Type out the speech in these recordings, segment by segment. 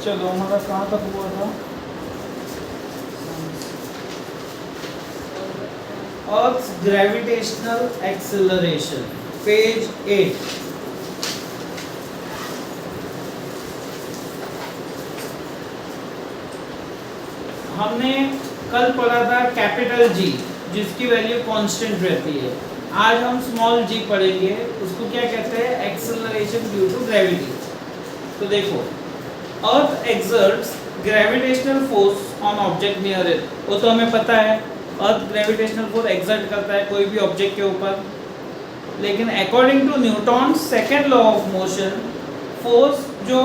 चलो हमारा कहाँ तक हुआ था? Earth's gravitational acceleration, page 8. हमने कल पढ़ा था कैपिटल जी, जिसकी वैल्यू कांस्टेंट रहती है। आज हम स्मॉल जी पढ़ेंगे, उसको क्या कहते हैं? Acceleration due to gravity. तो देखो, earth exerts gravitational force on object near it, वो तो हमें पता है, अर्थ ग्रेविटेशनल फोर्स एक्सर्ट करता है कोई भी ऑब्जेक्ट के ऊपर। लेकिन according to Newton second law of motion, force जो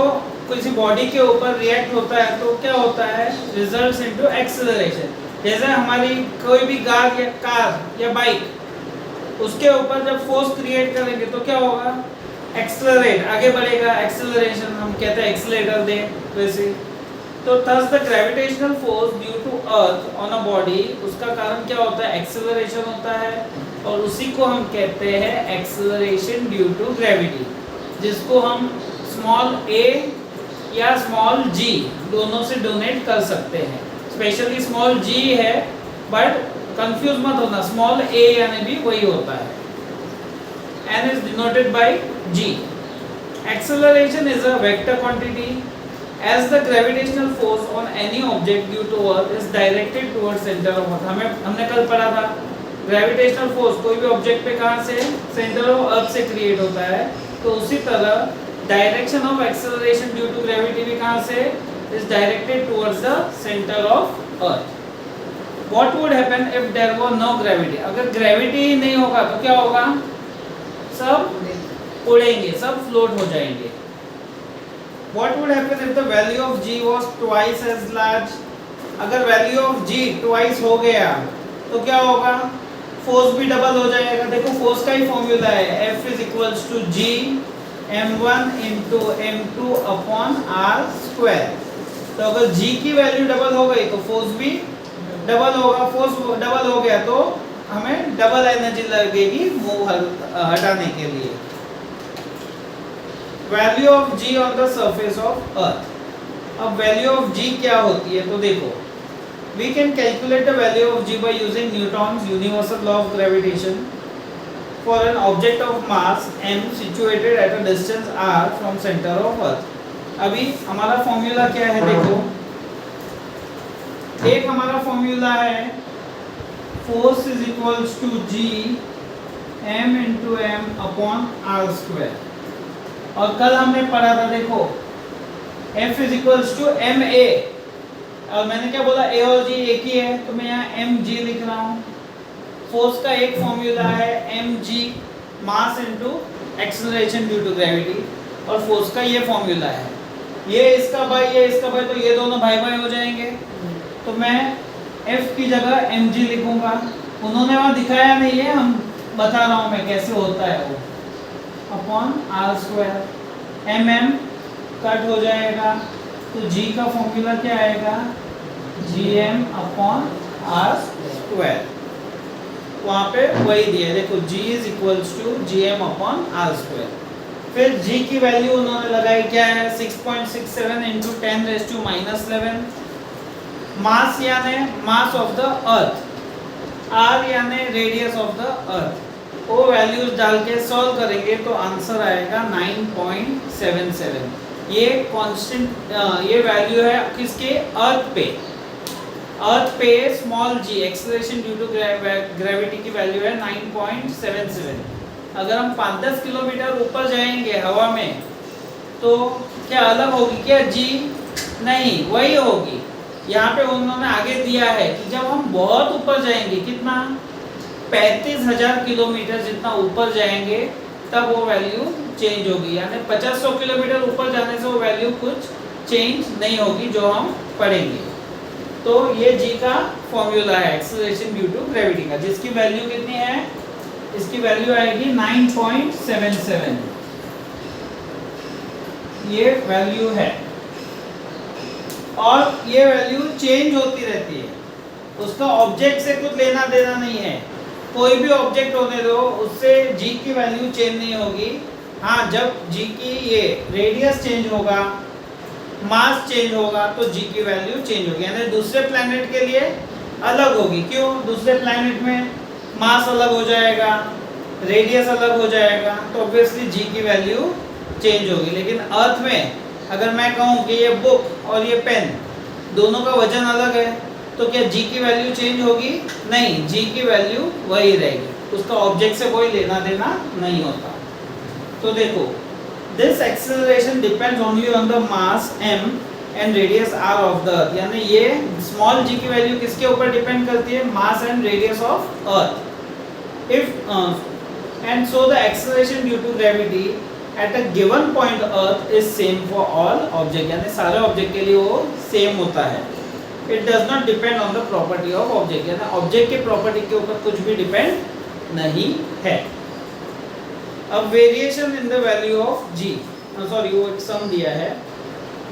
किसी बॉडी के ऊपर रिएक्ट होता है तो क्या होता है? Results into acceleration. जैसे हमारी कोई भी कार या बाइक, उसके ऊपर जब फोर्स क्रिएट करेंगे तो क्या होगा? एक्सेलरेट, आगे बढ़ेगा, एक्सेलरेशन हम कहते हैं एक्सेलेटर दे वैसे। तो thus the gravitational force due to earth on a body, उसका कारण क्या होता है? एक्सेलरेशन होता है, और उसी को हम कहते हैं एक्सेलरेशन ड्यू टू ग्रेविटी, जिसको हम स्मॉल a या स्मॉल g दोनों से डोनेट कर सकते हैं। स्पेशली स्मॉल g है, बट कंफ्यूज मत होना, स्मॉल a यानी भी वही होता है। n is denoted by g. Acceleration is a vector quantity as the gravitational force on any object due to earth is directed towards center of earth. हमने कल पढ़ा था ग्रेविटेशनल फोर्स कोई भी ऑब्जेक्ट पे कहाँ से? सेंटर ऑफ अर्थ से क्रिएट होता है। तो उसी तरह direction of acceleration due to gravity भी कहाँ से? Is directed towards the centre of earth. What would happen if there were no gravity? अगर ग्रेविटी ही नहीं होगा तो क्या होगा? सब उड़ेंगे, सब फ्लोट हो जाएंगे। What would happen if the value of g was twice as large? अगर वैल्यू ऑफ g ट्वाइस हो गया तो क्या होगा? फोर्स भी डबल हो जाएगा। देखो फोर्स का ही फॉर्मूला है, F is equals to g m1 into m2 upon r square। तो अगर g की वैल्यू डबल हो गई तो फोर्स भी डबल होगा। फोर्स डबल हो गया तो हमें डबल एनर्जी लगेगी मूव हटाने के लिए। Value of g on the surface of earth. अब वैल्यू ऑफ g क्या होती है? तो देखो, we can calculate the value of g by using Newton's universal law of gravitation for an object of mass m situated at a distance r from centre of earth. अभी हमारा formula क्या है? देखो, एक हमारा फॉर्मूला है force is equals to g m into m upon r square. और कल हमने पढ़ा था, देखो F is equals to m a, और मैंने क्या बोला? A और G एक ही है, तो मैं यहाँ mg लिख रहा हूँ। फोर्स का एक फॉर्मूला है mg, mass into acceleration due to gravity, और फोर्स का ये फॉर्मूला है। ये इसका भाई, ये इसका भाई, तो ये दोनों भाई भाई हो जाएंगे। तो मैं F की जगह mg लिखूंगा। उन्होंने वहाँ दिखाया नहीं है, हम बता रहा हूँ मैं कैसे होता है वो, upon r square. M m cut हो जाएगा तो g का फॉर्मूला क्या आएगा? gm upon r square. वहाँ पे वही दिया, देखो g is equals to gm upon r square. फिर g की वैल्यू उन्होंने लगाई, क्या है? 6.67 इंटू 10⁻11। मास यानी mass of the earth, r यानी रेडियस ऑफ द अर्थ। वो वैल्यूज डाल के सॉल्व करेंगे तो आंसर आएगा 9.77। ये कांस्टेंट, ये वैल्यू है किसके? अर्थ पे। अर्थ पे small g acceleration due to gravity की वैल्यू है 9.77। अगर हम 5-10 किलोमीटर ऊपर जाएंगे हवा में तो क्या अलग होगी क्या g? नहीं, वही होगी। यहाँ पे उन्होंने आगे दिया है कि जब हम बहुत ऊपर जाएंगे, कितना? 35,000 किलोमीटर जितना ऊपर जाएंगे तब वो वैल्यू चेंज होगी। यानी 50-100 किलोमीटर ऊपर जाने से वो वैल्यू कुछ चेंज नहीं होगी, जो हम पढ़ेंगे। तो ये g का फॉर्मूला है एक्सेलरेशन ड्यू टू ग्रेविटी का, जिसकी वैल्यू कितनी है? इसकी वैल्यू आएगी 9.77। ये वैल्यू है, और ये वैल्यू चेंज होती रहती है। उसका ऑब्जेक्ट से कुछ लेना देना नहीं है। कोई भी ऑब्जेक्ट होने दो, उससे g की वैल्यू चेंज नहीं होगी। हाँ, जब g की ये रेडियस चेंज होगा मास चेंज होगा तो जी की वैल्यू चेंज होगी, यानी दूसरे प्लैनेट के लिए अलग होगी। क्यों? दूसरे प्लैनेट में मास अलग हो जाएगा, रेडियस अलग हो जाएगा, तो ऑब्वियसली जी की वैल्यू चेंज होगी। लेकिन अर्थ में अगर मैं कहूँ कि ये बुक और ये पेन दोनों का वजन अलग है, तो क्या जी की वैल्यू चेंज होगी? नहीं, जी की वैल्यू वही रहेगी, उसका ऑब्जेक्ट से कोई लेना देना नहीं होता। तो देखो, this acceleration depends only on the mass m and radius r of the अर्थ, यानी ये स्मॉल g की वैल्यू किसके ऊपर डिपेंड करती है? Mass and radius of earth. If and so the acceleration due to gravity at a given point earth is same for all object, यानी सारे object के लिए वो सेम होता है। It does not depend on the property of object, यानी object की property के ऊपर कुछ भी डिपेंड नहीं है। अब variation in the value of g, sorry वो एक सम दिया है,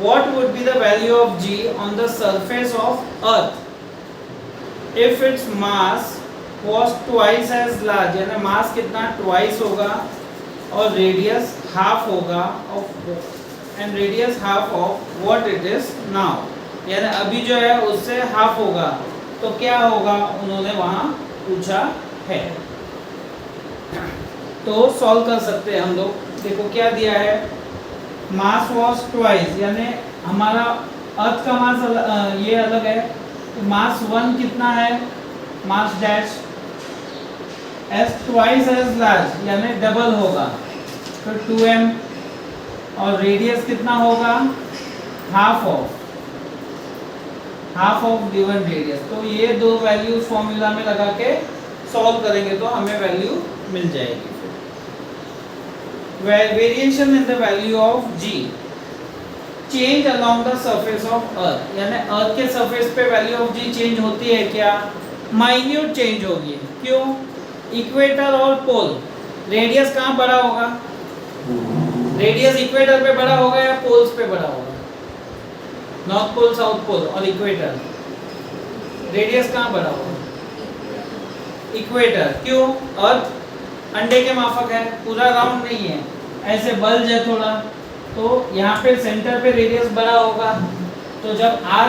what would be the value of g on the surface of earth if its mass was twice as large, यानी मास कितना? ट्वाइस होगा और रेडियस हाफ होगा of and radius half of what it is now, यानी अभी जो है उससे हाफ होगा, तो क्या होगा उन्होंने वहां पूछा है। तो सॉल्व कर सकते हैं हम लोग। देखो क्या दिया है, मास वॉज ट्वाइस, यानी हमारा अर्थ का मास ये अलग है, तो मास 1 कितना है? Mass dash is twice as large, यानी डबल होगा, तो 2m, और रेडियस कितना होगा? Half of given radius. तो ये दो वैल्यूज फॉर्मूला में लगा के सॉल्व करेंगे तो हमें वैल्यू मिल जाएगी। Variation in the value of g change along the surface of earth, यानी अर्थ के सरफेस पे वैल्यू ऑफ g चेंज होती है क्या? माइन्यूट चेंज होगी। क्यों? इक्वेटर और पोल, रेडियस कहाँ बड़ा होगा? रेडियस इक्वेटर पे बड़ा होगा या पोल्स पे बड़ा होगा? नॉर्थ पोल, साउथ पोल और इक्वेटर, रेडियस कहाँ बड़ा होगा? इक्वेटर। क्यों? अर्थ अंडे के माफक है, पूरा राउंड नहीं है, ऐसे बल्ज है थोड़ा, तो यहाँ पे सेंटर पे रेडियस बड़ा होगा। तो जब r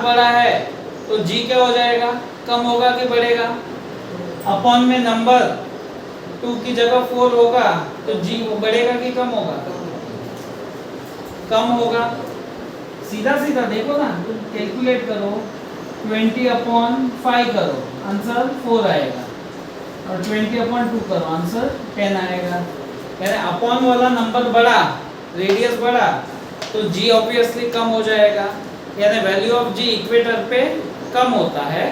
बड़ा है तो g क्या हो जाएगा? कम होगा कि बढ़ेगा? अपॉन में नंबर 2 की जगह 4 होगा, तो g बढ़ेगा कि कम होगा? कम होगा। सीधा सीधा देखो ना, तुम कैलकुलेट करो, 20/5 करो, आंसर 4 आएगा, और 20/2 करो, आंसर 10 आएगा। यानी अपॉन वाला नंबर बड़ा, रेडियस बड़ा, तो g ऑब्वियसली कम हो जाएगा, यानी वैल्यू ऑफ g इक्वेटर पे कम होता है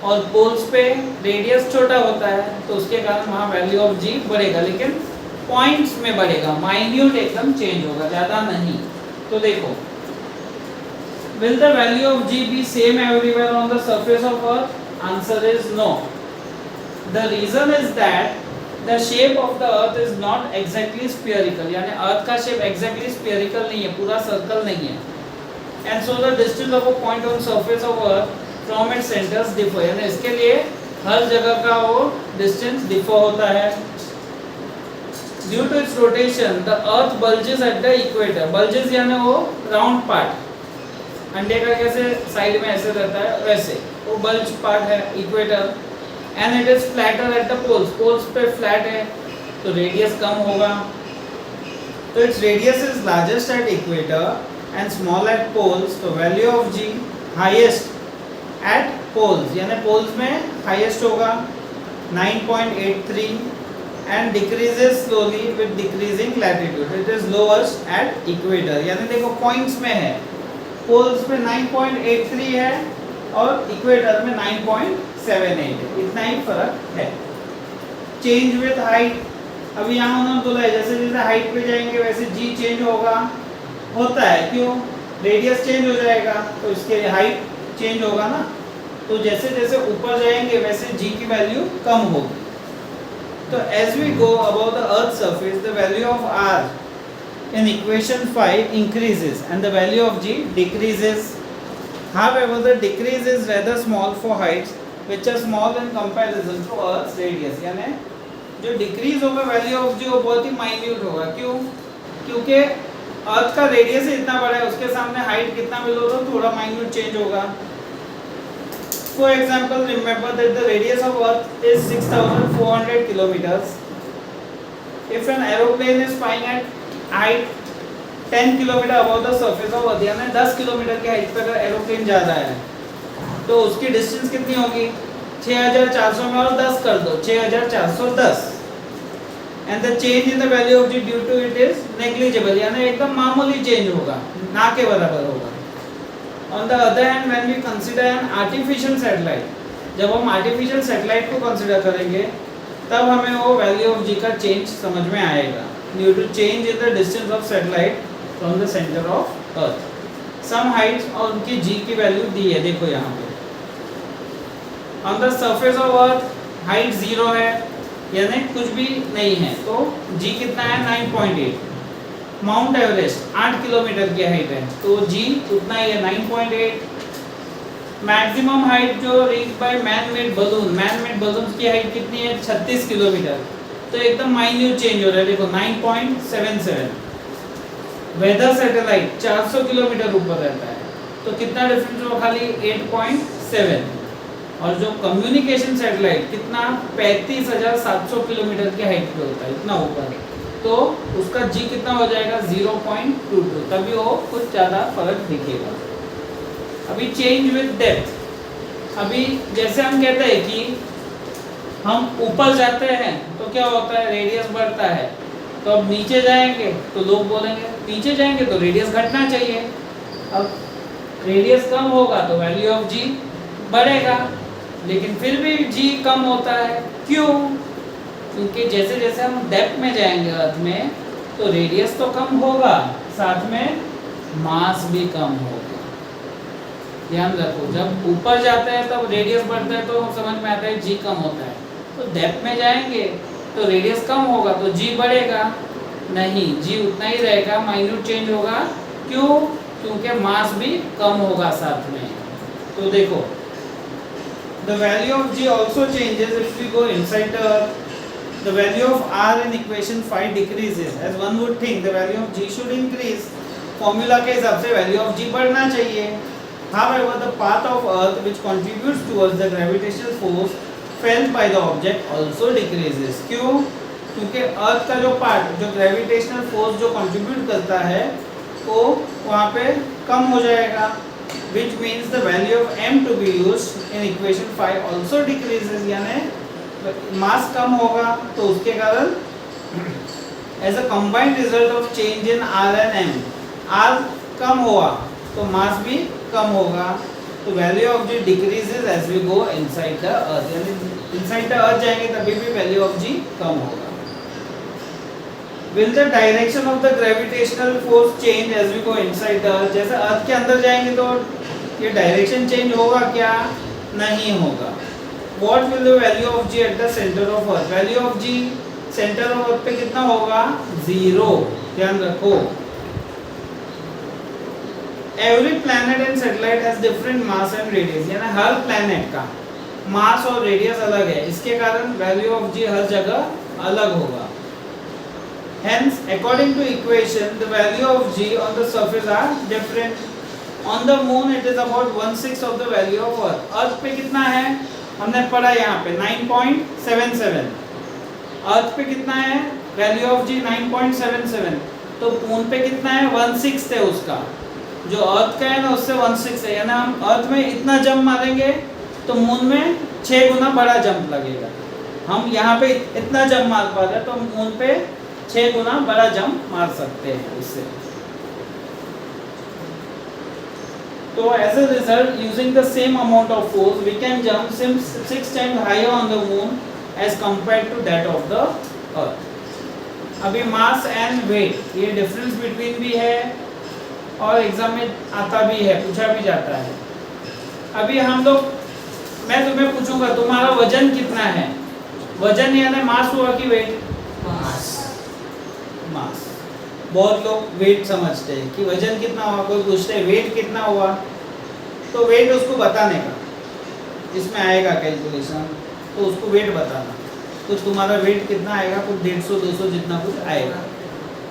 और पोल्स पे रेडियस छोटा होता है, तो उसके कारण वहाँ वैल्यू ऑफ g बढ़ेगा, लेकिन पॉइंट्स में बढ़ेगा, माइन्यूट एकदम चेंज होगा, ज़्यादा नहीं। तो देखो, will the value of g be same everywhere on the surface of earth? Answer is no. The reason is that the shape of the earth is not exactly spherical, यानी अर्थ का shape exactly spherical नहीं है, पूरा circle नहीं है, and so the distance of a point on surface of earth from its centers differ, यानी इसके लिए हर जगह का वो distance differ होता है। Due to its rotation, the earth bulges at the equator, bulges यानी वो round part, अंडे का कैसे साइड में ऐसे रहता है वैसे वो बल्ज पार्ट है equator, and it is flatter at the poles, poles पे फ्लैट है तो रेडियस कम होगा। तो its radius is largest at equator and small at poles, तो value of g highest at poles, यानी पोल्स में हाईएस्ट होगा 9.83 and decreases slowly with decreasing latitude, it is lowest at equator, यानी देखो पॉइंट्स में है, पोल्स पे 9.83 है और इक्वेटर में 9.78 है, इतना ही फर्क है। चेंज विद हाइट, अभी यहाँ उन्होंने बोला है जैसे जैसे हाइट पे जाएंगे वैसे जी चेंज होता है, क्यों? रेडियस चेंज हो जाएगा तो इसके हाइट चेंज होगा ना, तो जैसे जैसे ऊपर जाएंगे वैसे जी की वैल्यू कम होगी। तो as we go about the earth surface the value of r in equation 5 increases and the value of g decreases. However, the decrease is rather small for heights which are small in comparison to Earth's radius, यानी जो decrease होगा value of जी वो बहुत ही minute होगा। क्यों? क्योंकि अर्थ का radius इतना बड़ा है, उसके सामने हाइट कितना भी लो तो थोड़ा माइन्यूट चेंज होगा। For example remember that the radius of earth is 6400 kilometres. If an aeroplane is flying eight height 10 kilometre above the surface of earth, यानी 10 किलोमीटर की हाइट पर एरोप्लेन जा रहा है तो उसकी डिस्टेंस कितनी होगी? 6400 में और 10 कर दो, 6410। And the change in the value of G due to it is negligible, यानी एकदम मामूली चेंज होगा, ना के बराबर होगा। On the other hand when we consider an artificial satellite, जब हम आर्टिफिशियल सैटेलाइट को कंसीडर करेंगे तब हमें वो वैल्यू ऑफ जी का चेंज समझ में आएगा due to change in the distance of satellite from the centre of earth. Some heights और उनकी जी की वैल्यू दी है, देखो यहाँ पे। On the surface of earth height 0 है, यानी कुछ भी नहीं है, तो जी कितना है? 9.8। माउंट एवरेस्ट 8 किलोमीटर की हाइट है तो जी उतना ही है, 9.8। मैक्सिमम हाइट जो reach by man made balloon, man made balloon की हाइट कितनी है? 36 किलोमीटर, तो एकदम माइन्यूट चेंज हो रहा है, देखो 9.77। वेदर सैटेलाइट 400 किलोमीटर ऊपर रहता है तो कितना डिफरेंस होगा? खाली 8.7। और जो कम्युनिकेशन सैटेलाइट कितना? 35,700 किलोमीटर की हाइट पे होता है, इतना ऊपर, तो उसका जी कितना हो जाएगा? 0.22, तभी वो कुछ ज़्यादा फर्क दिखेगा। अभी चेंज विद डेप्थ, अभी जैसे हम कहते हैं कि हम ऊपर जाते हैं तो क्या होता है? रेडियस बढ़ता है। तो अब नीचे जाएंगे तो लोग बोलेंगे नीचे जाएंगे तो रेडियस घटना चाहिए। अब रेडियस कम होगा तो वैल्यू ऑफ जी बढ़ेगा, लेकिन फिर भी जी कम होता है, क्यों? क्योंकि जैसे जैसे हम डेप्थ में जाएंगे अर्थ में तो रेडियस तो कम होगा, साथ में मास भी कम होगा। ध्यान रखो, जब ऊपर जाते हैं तब रेडियस बढ़ता है तो समझ में आता है जी कम होता है, तो डेप्थ में जाएंगे तो रेडियस कम होगा तो जी बढ़ेगा नहीं, जी उतना ही रहेगा, माइन्यूट चेंज होगा। क्यों? क्योंकि मास भी कम होगा साथ में। तो देखो the value of g also changes if we go inside the earth. The value of r in equation 5 decreases, as one would think the value of g should increase, formula के हिसाब से value of g बढ़ना चाहिए। However, the path of earth which contributes towards the gravitational force felt by the object also decreases. क्यों? क्योंकि अर्थ का जो part, जो ग्रेविटेशनल फोर्स जो कंट्रीब्यूट करता है वो वहाँ पे कम हो जाएगा, which means the value of m to be used in equation 5 also decreases, यानी मास कम होगा तो उसके कारण as a combined result of change in r and m, r कम हुआ तो मास भी कम होगा, तो value of g decreases as we go inside the earth, यानी inside the earth जाएंगे तभी भी value of g कम होगा। Will the direction of the gravitational force change as we go inside the earth? जैसे अर्थ के अंदर जाएंगे तो ये डायरेक्शन चेंज होगा क्या? नहीं होगा। What will the value of g at the center of earth? Value of g centre of अर्थ पे कितना होगा? 0। ध्यान रखो। Every planet and satellite has different mass and radius, यानी हर प्लैनेट का मास और रेडियस अलग है, इसके कारण वैल्यू ऑफ जी हर जगह अलग होगा। Hence, according to equation, the value of g on the surface are different. On the moon, it is about 1/6 of the value of Earth. Earth पे कितना है? हमने पढ़ा यहाँ पे 9.77। Earth पे कितना है? Value of g 9.77। तो मून पे कितना है? 1/6 है उसका। जो अर्थ का है ना उससे 1/6 है, यानी हम अर्थ में इतना जंप मारेंगे तो मून में 6 गुना बड़ा जंप लगेगा। हम यहाँ पे इतना जंप मार पा रहे हैं तो मून पे 6 गुना बड़ा जंप मार सकते हैं उससे। तो as a result, using the same amount of force, we can jump 6 times higher on the moon as compared to that of the earth. अभी मास एंड वेट ये डिफरेंस बिटवीन भी है और एग्जाम में आता भी है, पूछा भी जाता है। अभी हम लोग, मैं तुम्हें पूछूंगा तुम्हारा वजन कितना है? वजन यानी मास हुआ कि वेट? मास। मास। बहुत लोग वेट समझते हैं कि वजन कितना हुआ, कोई पूछते हैं वेट कितना हुआ, तो वेट उसको बताने का, इसमें आएगा कैलकुलेशन, तो उसको वेट बताना, तो तुम्हारा वेट कितना आएगा? कुछ 150-200 जितना कुछ आएगा।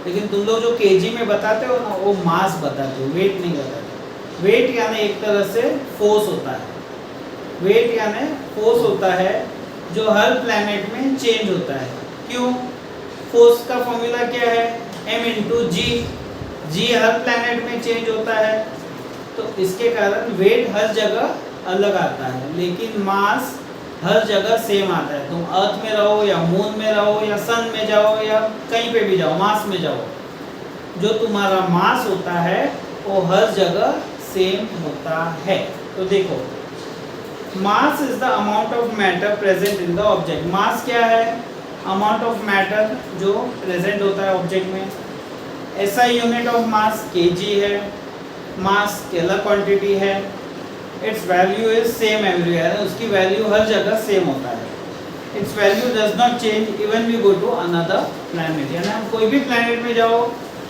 लेकिन तुम लोग जो केजी में बताते हो ना वो मास बताते हो, वेट नहीं बताते। वेट यानी एक तरह से फोर्स होता है, वेट यानी फोर्स होता है जो हर प्लैनेट में चेंज होता है। क्यों? फोर्स का फॉर्मूला क्या है? m इंटू जी। जी हर प्लैनेट में चेंज होता है, तो इसके कारण वेट हर जगह अलग आता है, लेकिन मास हर जगह सेम आता है। तुम अर्थ में रहो या मून में रहो या सन में जाओ या कहीं पे भी जाओ, मास में जाओ, जो तुम्हारा मास होता है वो हर जगह सेम होता है। तो देखो, mass is the amount of matter present in the object. Mass क्या है? अमाउंट ऑफ मैटर जो प्रेजेंट होता है ऑब्जेक्ट में। SI unit of mass kg है। मास स्केलर क्वांटिटी है। Its value is same everywhere, उसकी वैल्यू हर जगह सेम होता है। Its value does not change even we go to another planet, यानी हम कोई भी प्लैनेट में जाओ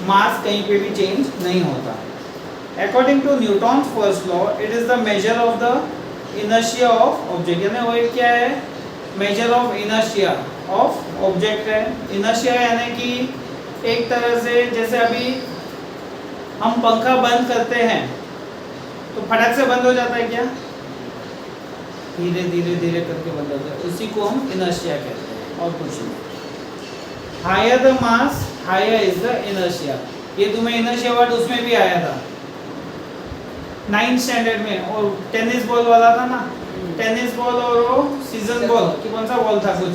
मास कहीं पे भी चेंज नहीं होता। According to Newton's first law, it is the measure of the inertia of object, यानी वो एक क्या है? Measure of inertia of object है। इनर्शिया यानी कि एक तरह से जैसे अभी हम पंखा बंद करते हैं तो फटक से बंद हो जाता है क्या? धीरे धीरे धीरे करके बंद होता है, उसी को हम इनर्शिया कहते हैं और कुछ नहीं। Higher the mass higher is the inertia. ये तुम्हें इनर्शिया वर्ड उसमें भी आया था 9th स्टैंडर्ड में, और टेनिस बॉल वाला था ना, टेनिस बॉल और वो सीजन बॉल कि कौन सा बॉल था? कुछ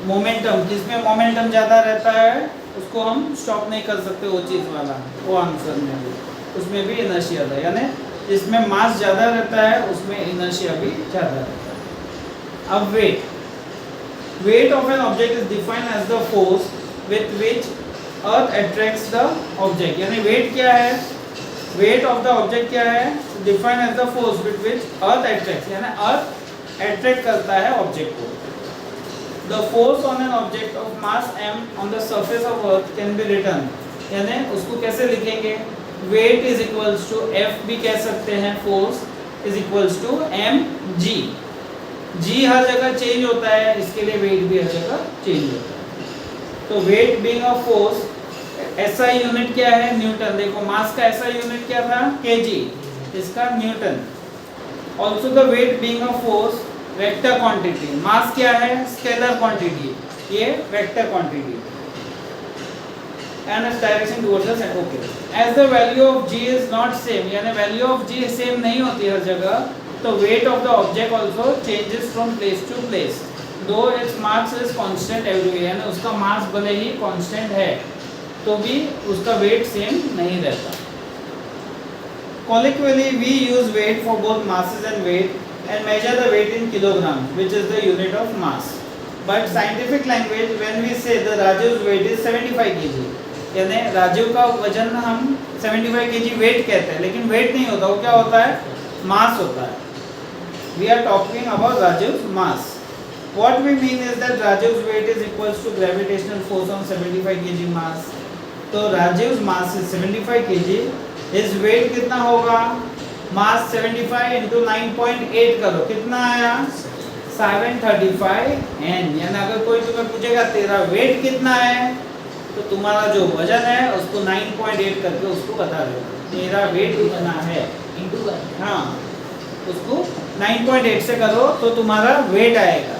मोमेंटम, जिसमें मोमेंटम ज़्यादा रहता है उसको हम स्टॉप नहीं कर सकते, वो चीज़ वाला, वो आंसर में भी उसमें भी इनर्शिया था, यानी जिसमें मास ज़्यादा रहता है उसमें इनर्शिया भी ज़्यादा रहता है। अब weight of an object is defined as the force with which earth attracts the object, यानी वेट क्या है? वेट ऑफ द ऑब्जेक्ट क्या है? Defined as the force with which earth attracts, यानी अर्थ अट्रैक्ट करता है ऑब्जेक्ट को। The force on an object of mass m on the surface of earth can be written, यानी उसको कैसे लिखेंगे? weight is equals to F भी कह सकते हैं, force is equals to mg। g हर जगह चेंज होता है, इसके लिए weight भी हर जगह चेंज होता है। तो weight being a force, SI unit क्या है? न्यूटन। देखो मास का SI यूनिट क्या था? kg, इसका newton. also the weight being a force, vector quantity. Mass क्या है? स्केलर क्वांटिटी, ये vector quantity. And direction towards the centre. Okay, as the value of g is not same, यानी value of g same नहीं होती हर जगह, तो weight of the object also changes from place to place, though its mass is constant everywhere, यानी उसका मास भले ही constant है तो भी उसका वेट सेम नहीं रहता। Colloquially we use weight for both masses and weight and measure the weight in kilograms, which is the unit of mass. But scientific language, when we say the Raju's weight is 75 kg, यानी राजू का वजन हम 75 kg wait कहते हैं, लेकिन wait नहीं होता, वो क्या होता है? मास होता है। We are talking about Raju's mass. What we mean is that Raju's weight is equals to gravitational force on 75 kg mass. तो Raju's mass is 75 kg, his weight कितना होगा? मास 75 इंटू 9.8 करो, कितना आया? 735 N। यानी अगर कोई तुम्हें पूछेगा तेरा वेट कितना है, तो तुम्हारा जो वजन है उसको 9.8 करके उसको बता दो तेरा वेट कितना है, इंटू, हाँ उसको 9.8 से करो तो तुम्हारा वेट आएगा।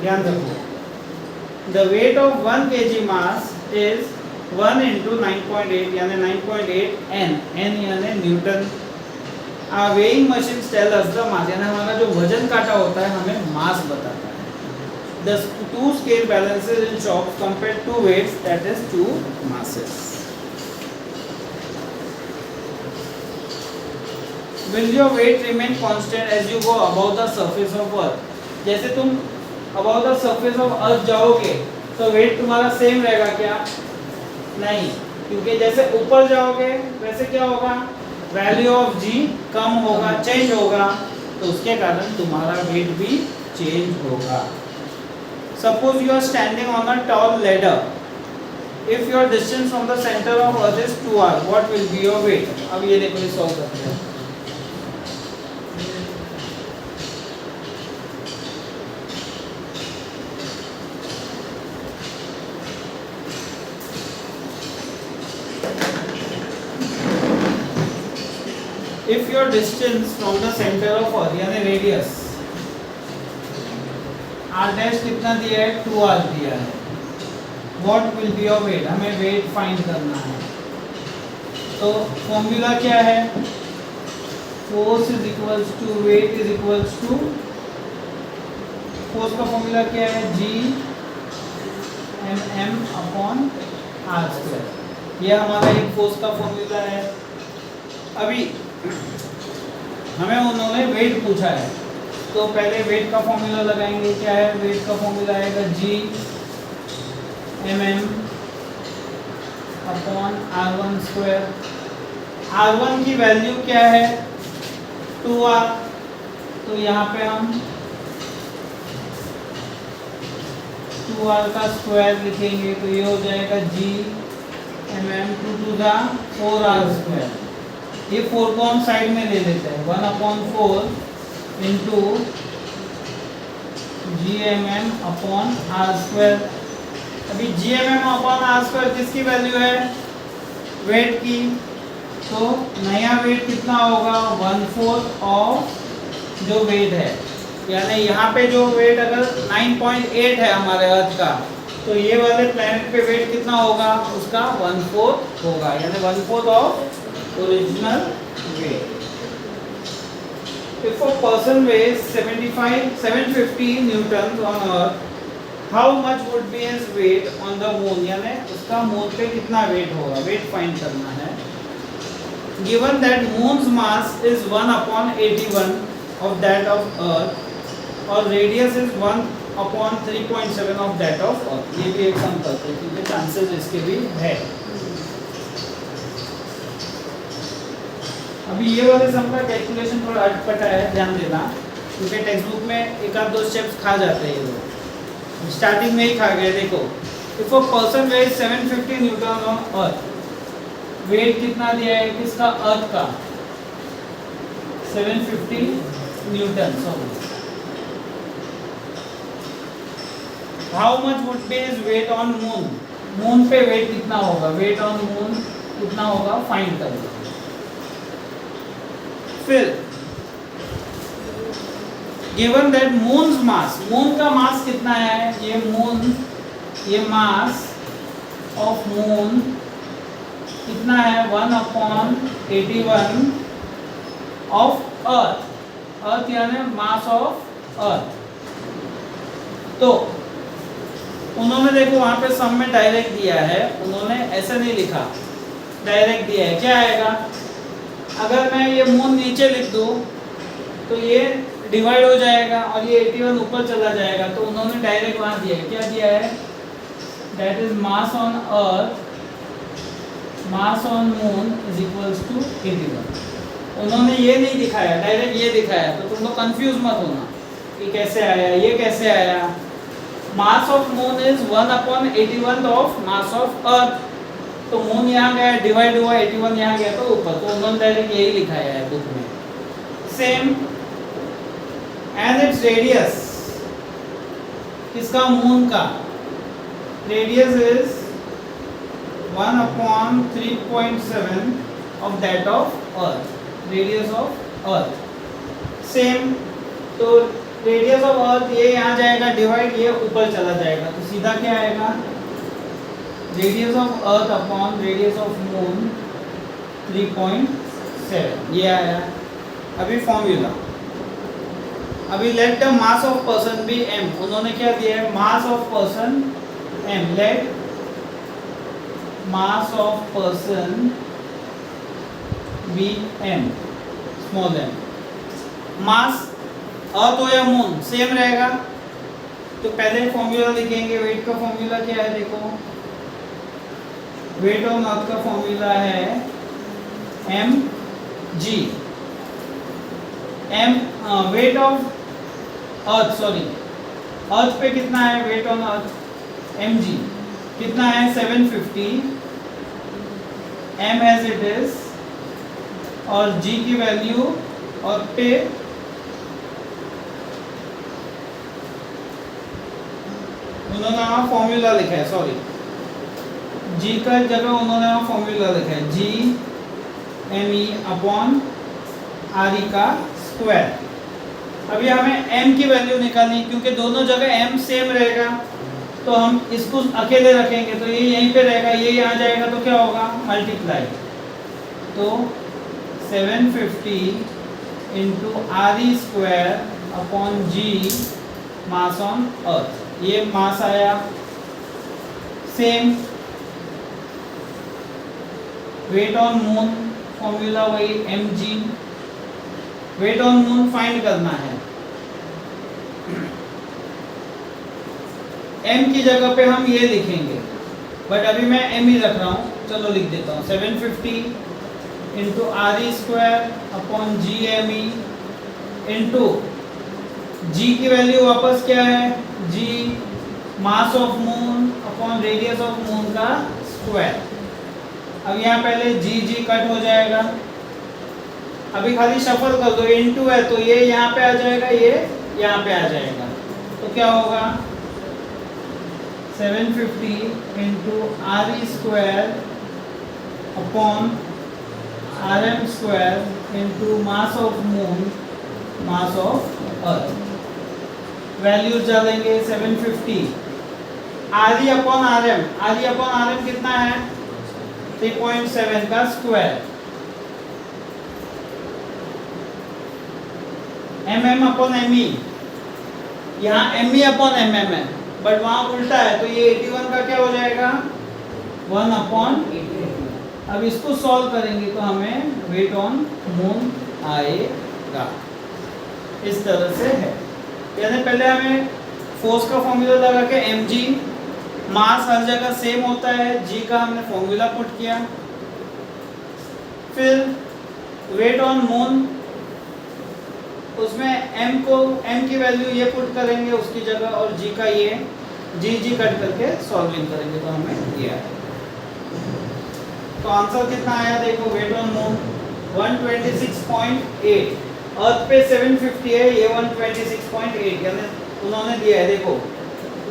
ध्यान रखो, the weight of 1 kg mass is 1 into 9.8, यानी 9.8 N, N यानी Newton. Weighing machine tell us the mass, यानी हमारा जो वजन काटा होता है हमें मास बताता है। The two scale balances in shops compare two weights, that is two masses. Will your weight remain constant as you go above the surface of earth? जैसे तुम above the surface of earth जाओगे तो wait तुम्हारा same रहेगा क्या? नहीं, क्योंकि जैसे ऊपर जाओगे वैसे क्या होगा? वैल्यू ऑफ g कम होगा, चेंज होगा, तो उसके कारण तुम्हारा वेट भी चेंज होगा। Suppose you are standing on a tall ladder, if your distance from the centre of earth is 2r, what will be your weight? अब ये देखो, ये सॉल्व करते हैं। If your distance from the centre of earth यानी radius r dash कितना दिया है 2r दिया है, what will be your weight, हमें वेट फाइंड करना है। तो फॉर्मूला क्या है, force is equals to weight is equals to, force का फॉर्मूला क्या है g m upon r square, ये हमारा एक फोर्स का फॉर्मूला है। अभी हमें उन्होंने वेट पूछा है, तो पहले वेट का फॉर्मूला लगाएंगे। क्या है वेट का फॉर्मूला आएगा g mm upon r1 square. r1 की वैल्यू क्या है 2r, तो यहाँ पे हम 2r का स्क्वायर लिखेंगे, तो ये हो जाएगा g mm 2 to the 4r square. ये 4 को हम साइड में ले लेते हैं, 1/4 into G M M upon r square. अभी G M M upon r square किसकी वैल्यू है, वेट की, तो नया वेट कितना होगा 1/4 ऑफ जो वेट है, यानी यहाँ पे जो वेट अगर 9.8 है हमारे अर्थ का, तो ये वाले प्लैनेट पे वेट कितना होगा उसका 1/4 होगा, यानी 1/4 of original wait. If a person weighs 750 newtons on earth, how much would be his weight on the moon, यानी उसका मून पे कितना वेट होगा, वेट फाइंड करना है। Given that moon's mass is 1/81 of that of earth और radius is 1/3.7 of that of earth, ये भी एक सम करते हैं क्योंकि चांसेस इसके भी है। अभी ये वाले सम का कैलकुलेशन थोड़ा अटपटा है, ध्यान देना, क्योंकि टेक्स्ट बुक में एक आध दो स्टेप्स खा जाते हैं ये लोग, स्टार्टिंग में ही खा गए। देखो if a person weight 750 Newton on earth, weight कितना दिया है किसका, अर्थ का 750 Newton. How much would be his weight on moon, moon पे वेट कितना होगा, वेट ऑन मून कितना होगा फाइंड करो। फिर given that moons mass, moon का मास कितना है, ये मून, ये मास ऑफ मून कितना है 1/81 ऑफ अर्थ, अर्थ यानी मास ऑफ अर्थ। तो उन्होंने देखो वहां पे सम में डायरेक्ट दिया है, उन्होंने ऐसा नहीं लिखा, डायरेक्ट दिया है। क्या आएगा, अगर मैं ये मून नीचे लिख दूं तो ये डिवाइड हो जाएगा और ये 81 ऊपर चला जाएगा, तो उन्होंने डायरेक्ट वहां दिया है। क्या दिया है, that is mass on earth, mass on moon is equals to 81। उन्होंने ये नहीं दिखाया, डायरेक्ट ये दिखाया, तो तुम लोग कंफ्यूज मत होना कि कैसे आया, ये कैसे आया। मास of moon is 1/81 of mass of अर्थ, तो मून यहाँ गया डिवाइड हुआ, 81 यहाँ गया तो ऊपर, तो उन्होंने डायरेक्ट यही लिखाया है बुक में। सेम एज इट्स रेडियस, किसका, मून का radius is 1/3.7 of that of earth, radius of earth. Same, तो रेडियस ऑफ अर्थ ये यहाँ जाएगा डिवाइड, ये ऊपर चला जाएगा, तो सीधा क्या आएगा, radius of earth upon radius of moon 3.7, ये आया। अभी फॉर्मूला, अभी let the mass of person be m, उन्होंने क्या दिया है, mass of person m, let mass of person be m, small m। Mass earth हो या मून सेम रहेगा, तो पहले फॉर्मूला लिखेंगे। वेट का फॉर्मूला क्या है, देखो वेट ऑन अर्थ का फॉर्मूला है mg, weight of earth, sorry अर्थ पे कितना है वेट ऑन अर्थ, mg कितना है 750, m एज इट इज, और g की वैल्यू, और पे उन्होंने वहाँ फॉर्मूला लिखा है, सॉरी g का जगह उन्होंने वहाँ फॉर्मूला लिखा है, g m e upon R E का स्क्वायर। अभी हमें m की वैल्यू निकालनी, क्योंकि दोनों जगह m सेम रहेगा तो हम इसको अकेले रखेंगे तो ये यहीं पे रहेगा, ये यहाँ जाएगा तो क्या होगा मल्टीप्लाई। तो 750 into R E square upon G mass on earth, ये मास आया same. Weight on moon formula वही mg, weight on moon find करना है। m की जगह पे हम ये लिखेंगे, बट अभी मैं m ही रख रहा हूँ, चलो लिख देता हूँ 750 into R E square upon G M E into g की वैल्यू वापस क्या है g mass of moon upon radius of moon का स्क्वायर। अब यहाँ पहले जी कट हो जाएगा, अभी खाली शफल कर दो, इनटू है तो ये यहाँ पे आ जाएगा, ये यहाँ पे आ जाएगा, तो क्या होगा 750 into R E square upon R M square into mass of moon mass of earth. Values डालेंगे 750 R E upon R M कितना है 3.7 का स्क्वायर, mm अपॉन me, यहाँ me अपॉन mm है बट वहाँ उल्टा है तो ये 81 का क्या हो जाएगा 1 अपॉन। अब इसको सॉल्व करेंगे तो हमें वेट ऑन मून आएगा, इस तरह से है। यानी पहले हमें फोर्स का फॉर्मूला लगा के mg, मास हर जगह सेम होता है, g का हमने फॉर्मूला पुट किया, फिर वेट ऑन मून, उसमें m की वैल्यू ये पुट करेंगे उसकी जगह, और g का ये g कट करके सॉल्विंग करेंगे तो हमें ये आएगा। तो आंसर कितना आया देखो, वेट ऑन मून 126.8, अर्थ पे 750 है, ये 126.8 यानी उन्होंने दिया है देखो,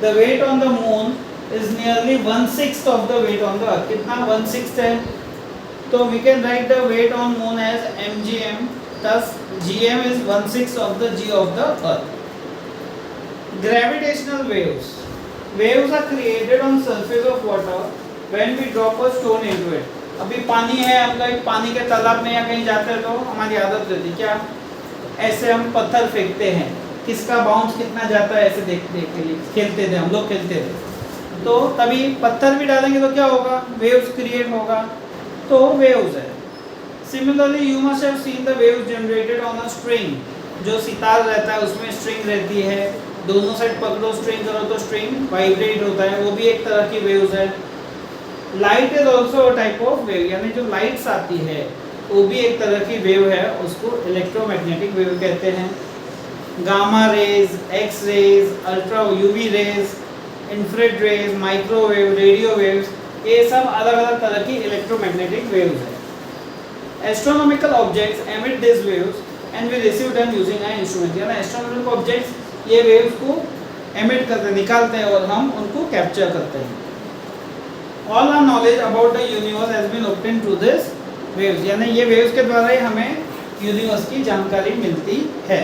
the weight on the moon is nearly 1/6 of the weight on the earth. कितना 1/6 है, so we can write the weight on moon as mgm, thus gm is 1/6 of the g of the earth. Gravitational waves are created on surface of water when we drop a stone into it. अभी पानी है, हम लोग पानी के तालाब में या कहीं जाते हैं तो हमारी आदत रहती है क्या, ऐसे हम पत्थर फेंकते हैं, किसका बाउंस कितना जाता है ऐसे देखने के लिए खेलते थे हम लोग, खेलते थे तो तभी पत्थर भी डालेंगे तो क्या होगा वेव्स क्रिएट होगा, तो वेव्स है। Similarly, you must have seen the waves generated on a string. जो सितार रहता है उसमें स्ट्रिंग रहती है, दोनों साइड पकड़ो स्ट्रिंग करो तो स्ट्रिंग वाइब्रेट होता है, वो भी एक तरह की वेव्स है। Light is also type of wave, यानी जो लाइट्स आती है वो भी एक तरह की वेव है, उसको इलेक्ट्रोमैग्नेटिक वेव कहते हैं। Gamma rays, X rays, ultra UV rays, infrared rays, microwave, radio waves, ये सब अलग अलग तरह की इलेक्ट्रोमैग्नेटिक वेव्स है। Astronomical objects emit these waves and we receive them using an instrument. यानी astronomical objects ये waves को emit करते हैं, निकालते हैं और हम उनको capture करते हैं। All our knowledge about the universe has been obtained through this waves. यानी ये waves के द्वारा ही हमें universe की जानकारी मिलती है।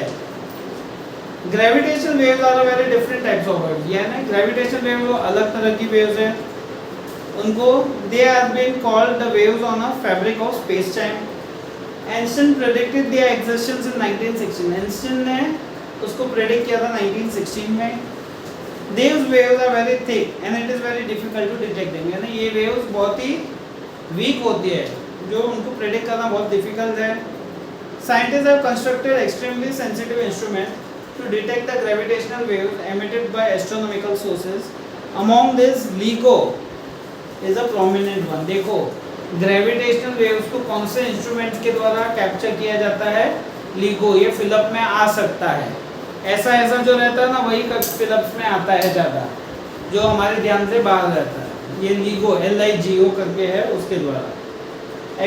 Gravitational waves are a very different types of waves. यानी gravitational waves अलग तरह की waves है, उनको they have been called the waves on a fabric of space-time. Einstein predicted their existence in 1916. Einstein ने उसको predict किया था 1916 में। These waves are very thick and it is very difficult to detect them. यानी ये waves बहुत ही weak होती है, जो उनको predict करना बहुत difficult है। Scientists have constructed extremely sensitive instruments to detect the gravitational waves emitted by astronomical sources. Among these, LIGO is a prominent one. देखो ग्रेविटेशनल वेव्स को कौन से इंस्ट्रूमेंट के द्वारा कैप्चर किया जाता है, LIGO, ये फिलिप में आ सकता है, ऐसा ऐसा जो रहता है ना वही फिलिप्स में आता है ज़्यादा, जो हमारे ध्यान से बाहर रहता है, ये LIGO LIGO करके है उसके द्वारा।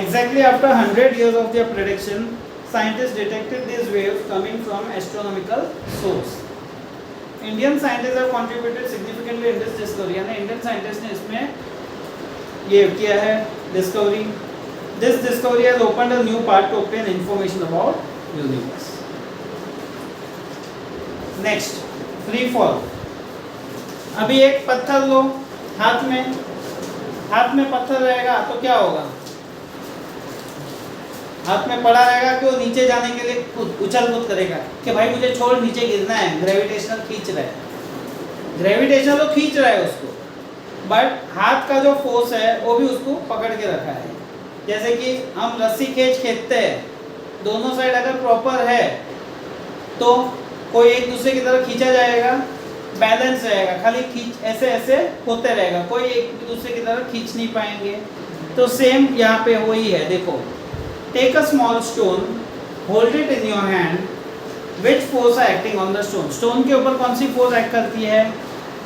Exactly after 100 years of their prediction, scientists detected these waves coming from astronomical source. Indian scientists have contributed significantly in this discovery. यानी इंडियन साइंटिस्ट ने इसमें ये किया है discovery. This discovery has opened a new path to obtain information about universe. Next, free fall. अभी एक पत्थर लो हाथ में पत्थर रहेगा तो क्या होगा? हाथ में पड़ा रहेगा कि वो नीचे जाने के लिए उछल कूद करेगा कि भाई मुझे छोड़, नीचे गिरना है, ग्रेविटेशनल खींच रहा है, ग्रेविटेशनल तो खींच रहा है उसको, बट हाथ का जो फोर्स है वो भी उसको पकड़ के रखा है। जैसे कि हम रस्सी खींचते हैं, दोनों साइड अगर प्रॉपर है तो कोई एक दूसरे की तरफ खींचा जाएगा, बैलेंस रहेगा, खाली खींच ऐसे ऐसे होते रहेगा, कोई एक दूसरे की तरफ खींच नहीं पाएंगे। तो सेम यहाँ पे वही है, देखो, take a small stone, hold it in your hand, which force are acting on the stone. Stone के ऊपर कौन सी फोर्स एक्ट करती है?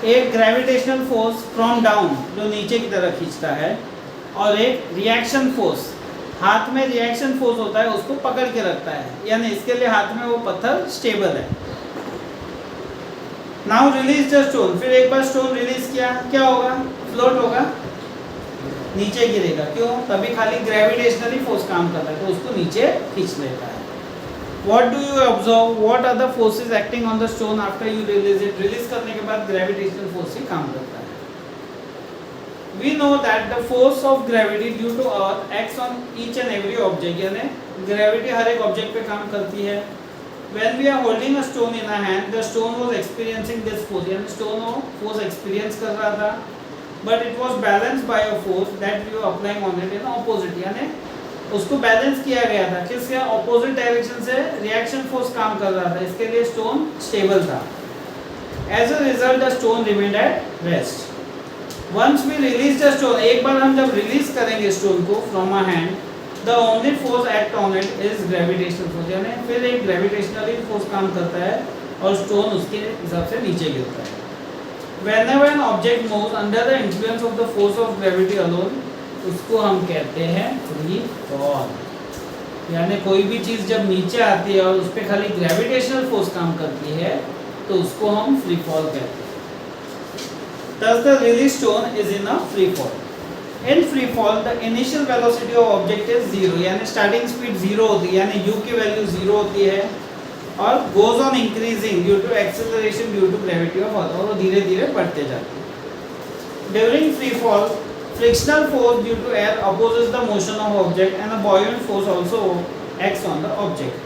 एक ग्रेविटेशनल फोर्स फ्रॉम डाउन जो नीचे की तरफ खींचता है, और एक रिएक्शन फोर्स, हाथ में रिएक्शन फोर्स होता है, उसको पकड़ के रखता है, यानी इसके लिए हाथ में वो पत्थर स्टेबल है। नाउ रिलीज द स्टोन, फिर एक बार स्टोन रिलीज किया, क्या होगा? फ्लोट होगा, नीचे गिरेगा। क्यों? तभी खाली ग्रेविटेशनली फोर्स काम कर रहा है तो उसको नीचे खींच लेता है। What do you observe? What are the forces acting on the stone after you release it? Release करने के बाद ग्रेविटेशनल फोर्स ही काम करता है। We know that the force of gravity due to Earth acts on each and every object, यानी gravity हर एक object पे काम करती है। When we are holding a stone in our hand, the stone was experiencing this force, यानी stone वो force experience कर रहा था, but it was balanced by a force that we were applying on it in opposite, यानी उसको balance किया गया था, किसके ऑपोजिट डायरेक्शन से रिएक्शन फोर्स काम कर रहा था, इसके लिए स्टोन स्टेबल था। As a result the stone remained at rest. Once we release the stone, एक बार हम जब रिलीज करेंगे स्टोन को from a hand, the only force act on it is gravitational force, यानी फिर एक ग्रेविटेशनली फोर्स काम करता है और स्टोन उसके हिसाब से नीचे गिरता है। Whenever an object moves under the influence of the force of gravity alone, उसको हम कहते हैं फ्री फॉल। यानी कोई भी चीज़ जब नीचे आती है और उस पर खाली ग्रेविटेशनल फोर्स काम करती है तो उसको हम फ्री फॉल कहते हैं। Thus the released stone is in a free fall. In free fall, the initial velocity of object is 0, यानी स्टार्टिंग स्पीड 0 होती है, यानी u की वैल्यू 0 होती है और goes on increasing due to acceleration due to gravity of Earth, और वो धीरे धीरे बढ़ते जाते हैं। During free fall, frictional force due to air opposes the motion of object and a buoyant force also acts on the object.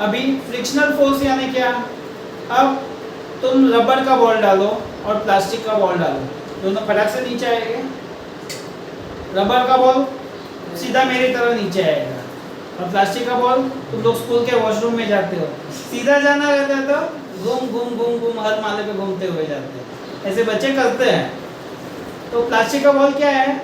अभी frictional force यानी क्या? अब तुम रबर का बॉल डालो और प्लास्टिक का बॉल डालो, दोनों फटाक से नीचे आएंगे। रबर का बॉल सीधा मेरी तरह नीचे आएगा और प्लास्टिक का बॉल, तुम लोग स्कूल के वॉशरूम में जाते हो, सीधा जाना रहता है तो घूम घूम घूम घूम हर माले पे घूमते हुए जाते हैं, ऐसे बच्चे करते हैं। तो प्लास्टिक का बॉल क्या है?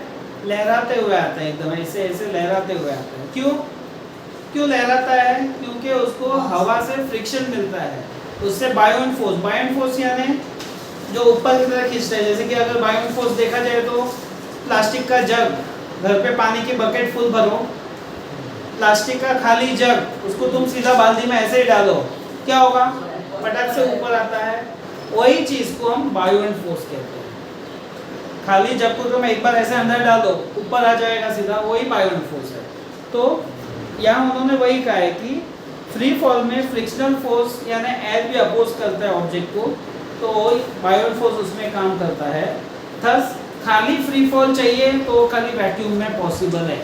लहराते हुए आता है, एकदम ऐसे ऐसे लहराते हुए आता है। क्यों लहराता है? क्योंकि उसको हवा से फ्रिक्शन मिलता है, उससे बायोन फोर्स यानी जो ऊपर की तरफ खींचता है। जैसे कि अगर बायोन फोर्स देखा जाए तो प्लास्टिक का जग, घर पे पानी की बकेट फुल भरो, प्लास्टिक का खाली जग उसको तुम सीधा बाल्टी में ऐसे ही डालो, क्या होगा? पटक से ऊपर आता है। वही चीज़ को हम बायोन फोर्स कहते हैं। खाली जग को तुम एक बार ऐसे अंदर डाल दो, ऊपर आ जाएगा सीधा, वही बायोन फोर्स है। तो यहाँ उन्होंने वही कहा है कि फ्री फॉल में फ्रिक्शनल फोर्स यानी एयर भी अपोज करता है ऑब्जेक्ट को, तो बायोन फोर्स उसमें काम करता है। थस खाली फ्री फॉल चाहिए तो खाली वैक्यूम में पॉसिबल है।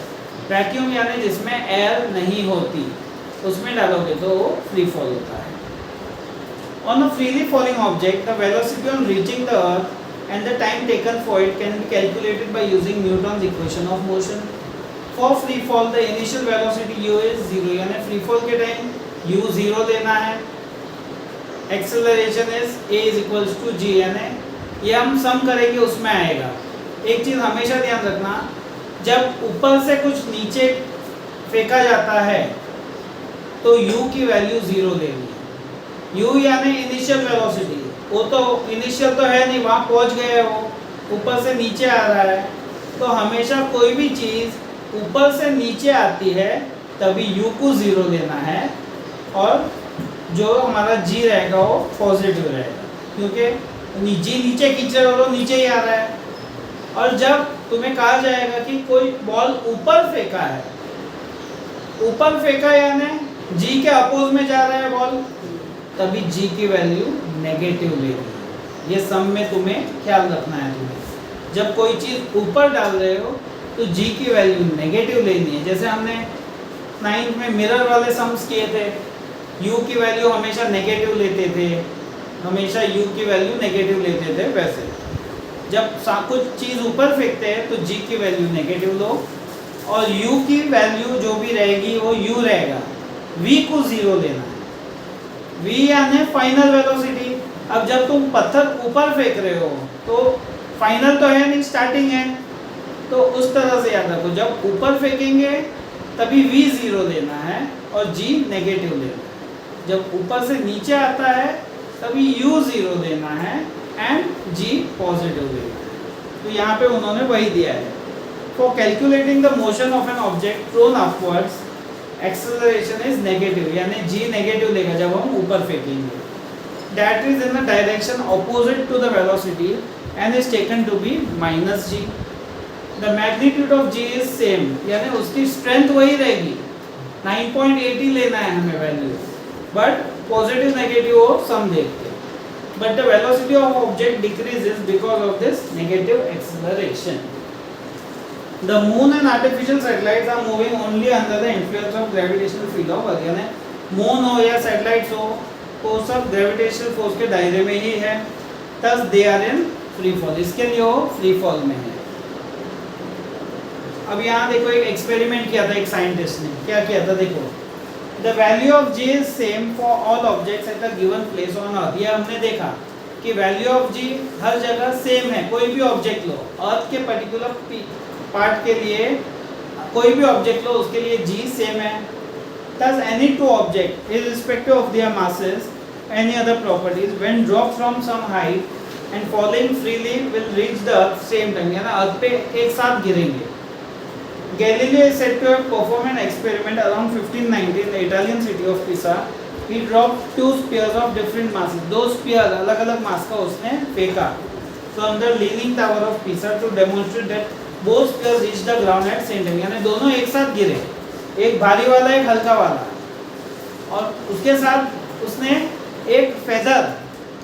वैक्यूम यानी जिसमें एयर नहीं होती, उसमें डालोगे तो वो फ्री फॉल होता है। On a freely falling object the velocity on reaching the earth and the time taken for it can be calculated by using Newton's equation of motion. For free fall, the initial velocity u is 0, यानी free fall के time u 0 लेना है। Acceleration is a is equals to g, यानी ये हम सम करेंगे उसमें आएगा। एक चीज़ हमेशा ध्यान रखना, जब ऊपर से कुछ नीचे फेंका जाता है तो u की वैल्यू 0 लेनी है। u यानी इनिशियल वेलोसिटी, वो तो इनिशियल तो है नहीं, वहाँ पहुँच गए वो, ऊपर से नीचे आ रहा है। तो हमेशा कोई भी चीज़ ऊपर से नीचे आती है तभी u को 0 लेना है और जो हमारा g रहेगा वो पॉजिटिव रहेगा, क्योंकि g नीचे खींच रहे हो तो नीचे ही आ रहा है। और जब तुम्हें कहा जाएगा कि कोई बॉल ऊपर फेंका है ऊपर फेंका यानी जी के अपोज में जा रहा है बॉल, तभी जी की वैल्यू नेगेटिव लेनी है। ये सम में तुम्हें ख्याल रखना है। तुम्हें जब कोई चीज़ ऊपर डाल रहे हो तो जी की वैल्यू नेगेटिव लेनी है। जैसे हमने 9th में मिरर वाले सम्स किए थे, u की वैल्यू हमेशा नेगेटिव लेते थे, हमेशा u की वैल्यू नेगेटिव लेते थे। वैसे जब कुछ चीज़ ऊपर फेंकते हैं तो g की वैल्यू नेगेटिव लो और u की वैल्यू जो भी रहेगी वो u रहेगा, v को 0 लेना है। v यानी फाइनल वेलोसिटी। अब जब तुम पत्थर ऊपर फेंक रहे हो तो फाइनल तो है नहीं, स्टार्टिंग है, तो उस तरह से याद रखो, जब ऊपर फेंकेंगे तभी v 0 लेना है और g नेगेटिव लेना है। जब ऊपर से नीचे आता है तभी u 0 लेना है एंड g पॉजिटिव लेना है। तो यहाँ पे उन्होंने वही दिया है। For calculating the motion of an object thrown upwards acceleration is negative, यानी g नेगेटिव लेगा जब हम ऊपर फेंकेंगे। That is in the direction opposite to the velocity and is taken to be -g। The magnitude of g is same, यानी उसकी strength वही रहेगी, 9.80 लेना है हमें वैल्यू, बट पॉजिटिव नेगेटिव हो सम देखते हैं। But the velocity of object decreases because of this negative acceleration. The moon and artificial satellites are moving only under the influence of gravitational field of Earth. यानी moon हो या satellites हो वो सब gravitational force के दायरे में ही है, thus they are in free fall। इसके लिए वो फ्री फॉल में है। अब यहाँ देखो एक एक्सपेरिमेंट किया था एक साइंटिस्ट ने, क्या किया था देखो, The value of g is same for all objects at a given place on earth। ये हमने देखा कि वैल्यू ऑफ g हर जगह सेम है। कोई भी ऑब्जेक्ट लो, अर्थ के पर्टिकुलर पार्ट के लिए कोई भी ऑब्जेक्ट लो उसके लिए g सेम है। Thus any two object irrespective of their masses any other properties when dropped from some height and falling freely will reach the earth same time, यानी अर्थ पे एक साथ गिरेंगे। Galileo is said to have performed an experiment around 1590 in the Italian city of Pisa. He dropped two spears of different masses. दो spears अलग-अलग मास का उसने फेंका from the leaning tower of Pisa to demonstrate that both spears reached the ground at same time। यानी दोनों एक साथ गिरे, एक भारी वाला एक हल्का वाला, और उसके साथ उसने एक फेदर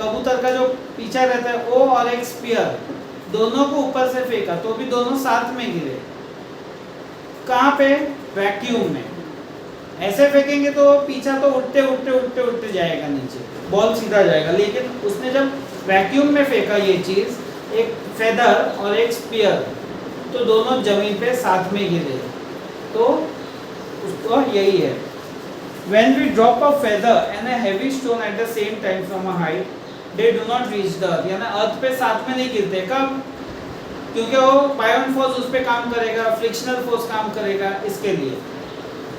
कबूतर का जो पीछा रहता है वो और एक स्पीयर दोनों को ऊपर से फेंका तो भी दोनों साथ में गिरे। कहाँ पे? वैक्यूम में। ऐसे फेंकेंगे तो पीछा तो उठते उठते उठते उठते जाएगा नीचे, बॉल सीधा जाएगा, लेकिन उसने जब वैक्यूम में फेंका ये चीज़, एक फेदर और एक स्पीयर, तो दोनों जमीन पे साथ में गिरे। तो उसको यही है, when we drop a feather and a heavy stone at the same time from a height, they do not reach the earth। यानी अर्थ पे साथ में नहीं गिरते। कब? क्योंकि वो बायोन फोर्स उस पे काम करेगा, फ्रिक्शनल फोर्स काम करेगा, इसके लिए।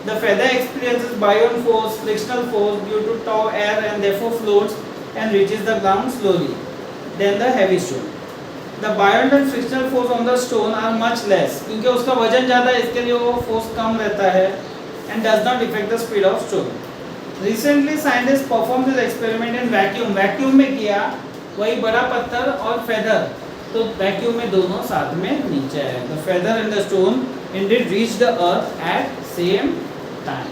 The feather experiences buoyant force, frictional force due to tau air and therefore floats and reaches the ground slowly than the heavy stone. The buoyant and frictional force on the stone are much less, क्योंकि उसका वजन ज़्यादा है, इसके लिए वो force कम रहता है and does not affect the speed of stone. Recently scientists performed this experiment in vacuum। Vacuum में किया, वही बड़ा पत्थर और फेदर, तो वैक्यूम में दोनों साथ में नीचे आए। The feather and the stone indeed reach the earth at same time।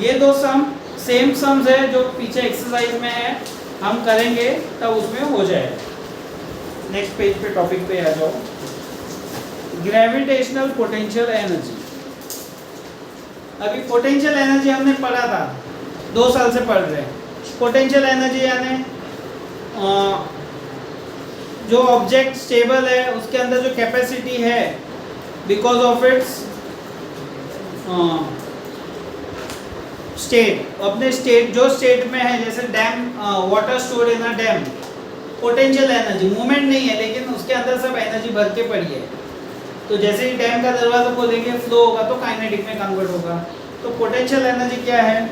ये दो सम सेम सम्स है जो पीछे एक्सरसाइज में है, हम करेंगे तब उसमें हो जाएगा। नेक्स्ट पेज पे टॉपिक पे आ जाओ, ग्रेविटेशनल पोटेंशियल एनर्जी। अभी पोटेंशियल एनर्जी हमने पढ़ा था, 2 साल से पढ़ रहे हैं। पोटेंशियल एनर्जी यानी जो ऑब्जेक्ट स्टेबल है उसके अंदर जो कैपेसिटी है बिकॉज ऑफ इट्स स्टेट, अपने स्टेट जो स्टेट में है, जैसे dam, water stored in a dam, potential energy, movement नहीं है लेकिन उसके अंदर सब एनर्जी भर के पड़ी है। तो जैसे ही डैम का दरवाजा खोलेंगे फ्लो होगा तो काइनेटिक में कन्वर्ट होगा। तो पोटेंशियल एनर्जी क्या है?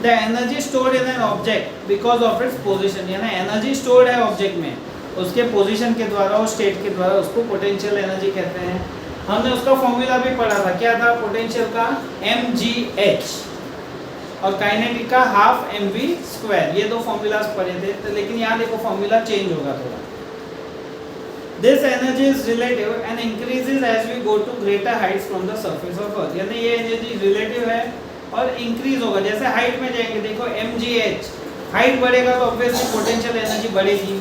The energy stored in an object because of its position, यानी एनर्जी स्टोर्ड है ऑब्जेक्ट में, उसके पोजीशन के द्वारा और स्टेट के द्वारा, उसको पोटेंशियल एनर्जी कहते हैं। हमने उसका फॉर्मूला भी पढ़ा था, क्या था पोटेंशियल का? mgh, और काइनेटिक का हाफ mv²। ये 2 फॉर्मूलाज पढ़े थे, तो लेकिन यहाँ देखो फॉर्मूला चेंज होगा थोड़ा। This energy is relative and increases as we go to greater heights from the surface of earth. यानी ये एनर्जी रिलेटिव है और इंक्रीज होगा जैसे हाइट में जाएंगे. देखो mgh, हाइट बढ़ेगा तो ऑब्वियसली पोटेंशियल एनर्जी बढ़ेगी.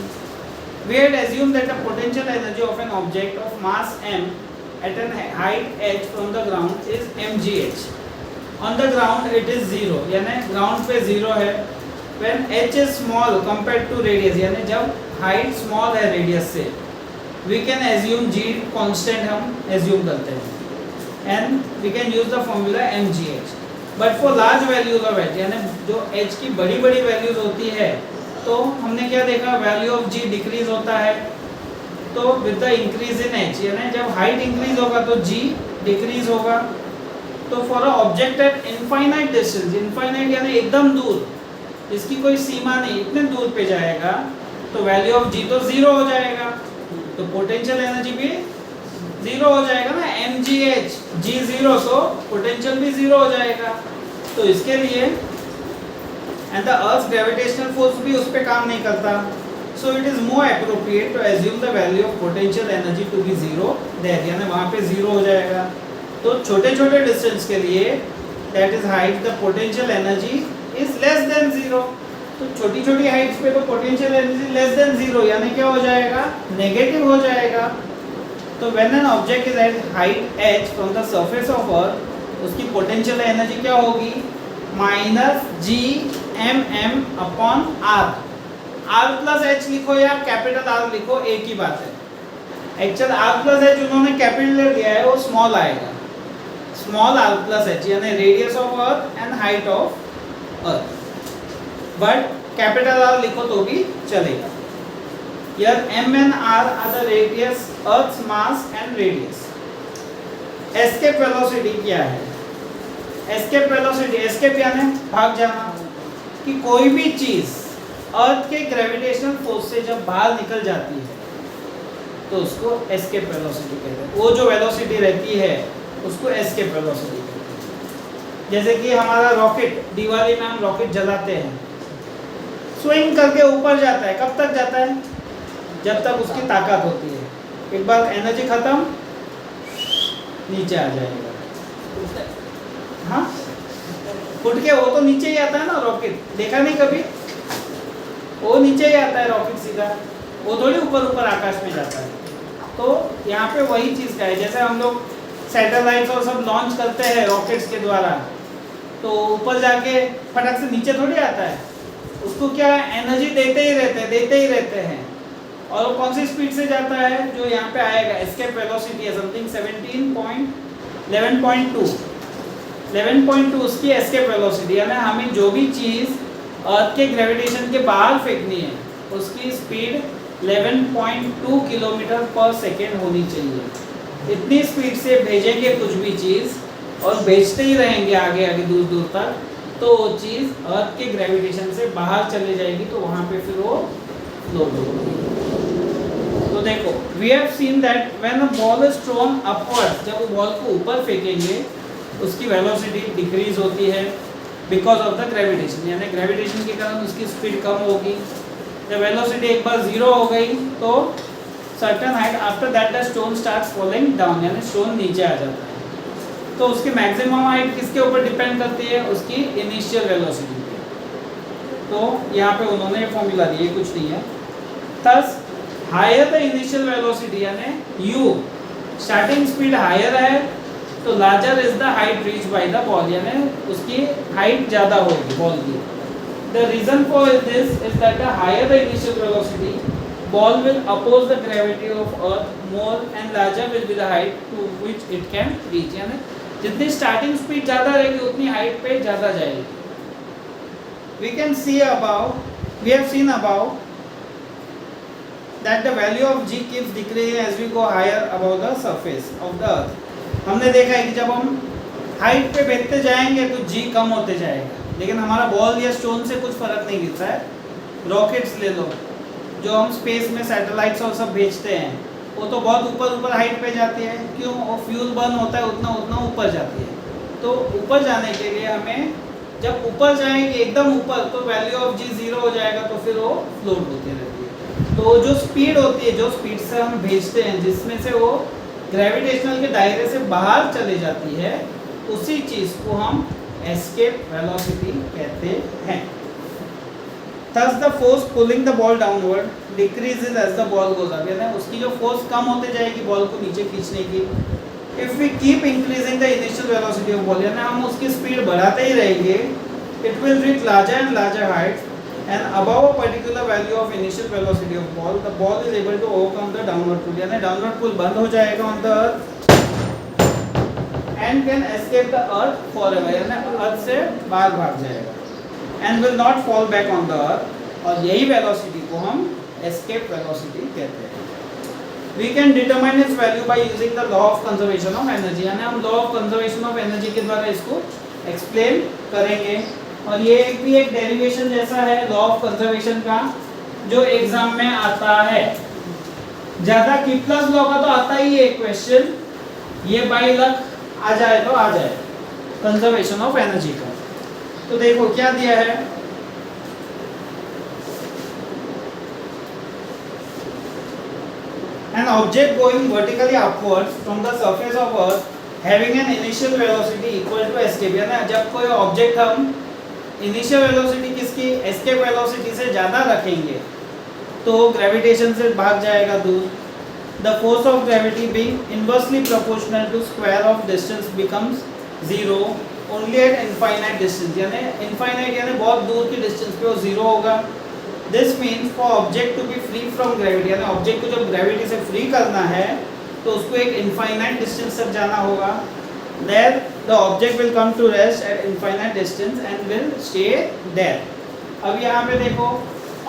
We had assumed that the potential energy of an object of mass m at an height h from the ground is mgh. On the ground it is 0, यानी ground पे 0 है. When h is small compared to radius, यानी जब height small है radius से, we can assume g constant हम assume करते हैं and we can use the formula mgh. But for large values of h, यानी जो h की बड़ी बड़ी वैल्यूज होती है, तो हमने क्या देखा, वैल्यू ऑफ g डिक्रीज होता है. तो with the increase in h, यानी जब हाइट इंक्रीज होगा तो g डिक्रीज होगा. तो for a object at infinite distance, infinite यानी एकदम दूर, इसकी कोई सीमा नहीं, इतने दूर पे जाएगा तो वैल्यू ऑफ g तो 0 हो जाएगा, तो पोटेंशियल एनर्जी भी 0 हो जाएगा ना. mgh, g 0 तो पोटेंशियल भी 0 हो जाएगा. तो इसके लिए and the earth gravitational force भी उस पे काम नहीं करता. So it is more appropriate to assume the value of potential energy to be 0 there, यानी वहाँ पे 0 हो जाएगा. तो छोटे छोटे डिस्टेंस के लिए that is height, the potential energy is less than 0. तो छोटी छोटी हाइट्स पे तो पोटेंशियल एनर्जी लेस देन 0, यानी क्या हो जाएगा, नेगेटिव हो जाएगा. तो when an object is at height h from the surface of earth, उसकी पोटेंशियल एनर्जी क्या होगी, minus G M M upon R. R plus H लिखो या कैपिटल आर लिखो, एक ही बात है. एक्चुअल आर प्लस एच उन्होंने कैपिटल लिया है, वो स्मॉल आएगा. स्मॉल आर प्लस एच यानी radius of earth and height of earth. But capital R लिखो तो भी चलेगा. Here m and r are the radius, Earth's mass and radius. Escape velocity क्या है? Escape velocity, escape यानी भाग जाना. कि कोई भी चीज अर्थ के ग्रेविटेशनल फोर्स से जब बाहर निकल जाती है तो उसको एस्केप वेलोसिटी कहते हैं. वो जो वेलोसिटी रहती है उसको एस्केप वेलोसिटी कहते हैं. जैसे कि हमारा रॉकेट, दिवाली में हम रॉकेट जलाते हैं, स्विंग करके ऊपर जाता है. कब तक जाता है, जब तक उसकी ताकत होती है. एक बार एनर्जी खत्म, नीचे आ जाएगा. हाँ, फुट के वो तो नीचे ही आता है ना रॉकेट, देखा नहीं कभी, वो नीचे ही आता है रॉकेट सीधा, वो थोड़ी ऊपर ऊपर आकाश में जाता है. तो यहाँ पे वही चीज़ का है. जैसे हम लोग सैटेलाइट और सब लॉन्च करते हैं रॉकेट्स के द्वारा, तो ऊपर जाके फटक से नीचे थोड़ी आता है. उसको क्या एनर्जी देते ही रहते हैं. और वो कौन सी स्पीड से जाता है, जो यहाँ पे आएगा एस्केप वेलोसिटी है समथिंग 11.2 उसकी एस्केप वेलोसिटी. यानी हमें जो भी चीज़ अर्थ के ग्रेविटेशन के बाहर फेंकनी है उसकी स्पीड 11.2 किलोमीटर पर सेकेंड होनी चाहिए. इतनी स्पीड से भेजेंगे कुछ भी चीज़ और भेजते ही रहेंगे आगे आगे दूर दूर तक, तो वो चीज़ अर्थ के ग्रेविटेशन से बाहर चले जाएगी, तो वहाँ पे फिर वो फ्लोट होगी. तो देखो, we have seen that when a ball is thrown upward, जब वो बॉल को ऊपर फेंकेंगे उसकी वेलोसिटी डिक्रीज होती है बिकॉज ऑफ द ग्रेविटेशन, यानी ग्रेविटेशन के कारण उसकी स्पीड कम होगी. जब वेलोसिटी एक बार 0 हो गई तो certain height after that the stone starts falling down, यानी स्टोन नीचे आ जाता है. तो उसकी मैक्सिमम हाइट किसके ऊपर डिपेंड करती है, उसकी इनिशियल वेलोसिटी पे. तो यहाँ पे उन्होंने फॉर्मूला दिए, कुछ नहीं है. Thus higher the initial velocity यानी u, स्टार्टिंग स्पीड हायर है तो larger is the height reach by the ball, यानी उसकी हाइट ज़्यादा होगी बॉल की. The reason for this is that the higher the initial velocity, ball will oppose the gravity of earth more and larger will be the height to which it can reach. यानी जितनी starting speed ज़्यादा रहेगी उतनी height पे ज़्यादा जाएगी. We can see about, we have seen about that the value of g keeps decreasing as we go higher above the surface of the earth. हमने देखा है कि जब हम हाइट पे बढ़ते जाएंगे तो g कम होते जाएगा, लेकिन हमारा बॉल या स्टोन से कुछ फर्क नहीं गिरता है. रॉकेट्स ले लो, जो हम स्पेस में सैटेलाइट्स और सब भेजते हैं, वो तो बहुत ऊपर हाइट पे जाती है. क्यों, वो फ्यूल बर्न होता है उतना ऊपर जाती है. तो ऊपर जाने के लिए हमें, जब ऊपर जाएंगे एकदम ऊपर, तो वैल्यू ऑफ g 0 हो जाएगा, तो फिर वो फ्लोट होती रहती है. तो जो स्पीड होती है, जो स्पीड से हम भेजते हैं, जिसमें से वो ग्रेविटेशनल के दायरे से बाहर चले जाती है, उसी चीज को हम एस्केप वेलोसिटी कहते हैं। Thus the force pulling the ball downward decreases as the ball goes up, यानी उसकी जो फोर्स कम होते जाएगी बॉल को नीचे खींचने की। If we keep increasing the initial velocity of ball, यानी हम उसकी स्पीड बढ़ाते ही रहेंगे, it will reach larger and larger heights, and above a particular value of initial velocity of ball, the ball is able to overcome the downward pull, यानी downward pull बंद हो जाएगा on the earth and can escape the earth forever, यानी earth से बाहर भाग जाएगा, and will not fall back on the earth, और यही वेलोसिटी को हम escape velocity कहते हैं। We can determine its value by using the law of conservation of energy, यानी हम law of conservation of energy के द्वारा इसको explain करेंगे। और ये भी एक डेरिवेशन जैसा है लॉ ऑफ कंजर्वेशन का, जो एग्जाम में आता है। ज्यादा किपलर्स लॉ का तो आता ही है क्वेश्चन, ये बाय लक आ जाए तो आ जाए कंजर्वेशन ऑफ एनर्जी का। तो देखो क्या दिया है, an object going vertically upwards from the surface of earth having an initial velocity equal to escape, यानी जब कोई ऑब्जेक्ट हम इनिशियल वेलोसिटी किसकी एस्केप वेलोसिटी से ज़्यादा रखेंगे तो ग्रेविटेशन से भाग जाएगा दूर। The force of gravity being inversely proportional to square of distance becomes zero only at infinite distance, यानी इनफाइनाइट यानी बहुत दूर की डिस्टेंस पे वो जीरो होगा। This means for object to be free from gravity, यानी ऑब्जेक्ट को जब ग्रेविटी से फ्री करना है तो उसको एक इनफाइनाइट डिस्टेंस तक जाना होगा। There the object will come to rest at infinite distance and will stay there. अब यहाँ पे देखो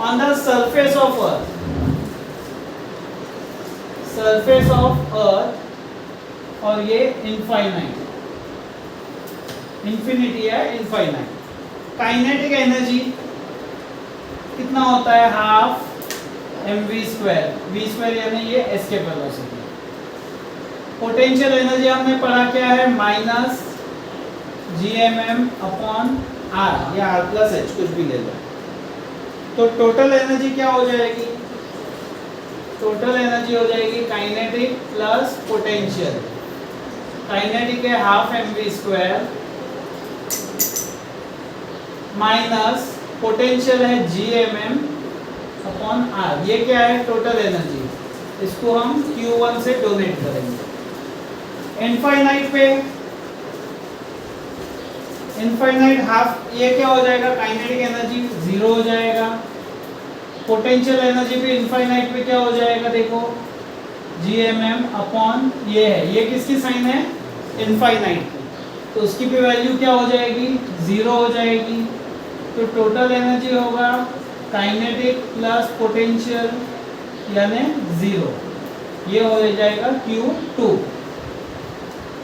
on the surface of earth, surface of earth, और ये infinite, infinity है infinite। काइनेटिक एनर्जी कितना होता है, half mv square, v square यानी ये एस्केप वेलोसिटी। पोटेंशियल एनर्जी हमने पढ़ा क्या है, माइनस gmm अपॉन r या r प्लस h, कुछ भी ले लो। तो टोटल एनर्जी क्या हो जाएगी, टोटल एनर्जी हो जाएगी काइनेटिक प्लस पोटेंशियल। काइनेटिक है half mv square minus potential है gmm अपॉन r, ये क्या है टोटल एनर्जी, इसको हम q1 से डोनेट करेंगे। इनफाइनाइट पे इनफाइनाइट हाफ, ये क्या हो जाएगा काइनेटिक एनर्जी जीरो हो जाएगा। पोटेंशियल एनर्जी भी इनफाइनाइट पे क्या हो जाएगा, देखो gmm अपॉन ये है, ये किसकी साइन है इनफाइनाइट की, तो उसकी भी वैल्यू क्या हो जाएगी जीरो हो जाएगी। तो टोटल एनर्जी होगा काइनेटिक प्लस पोटेंशियल यानी जीरो, ये हो जाएगा Q2।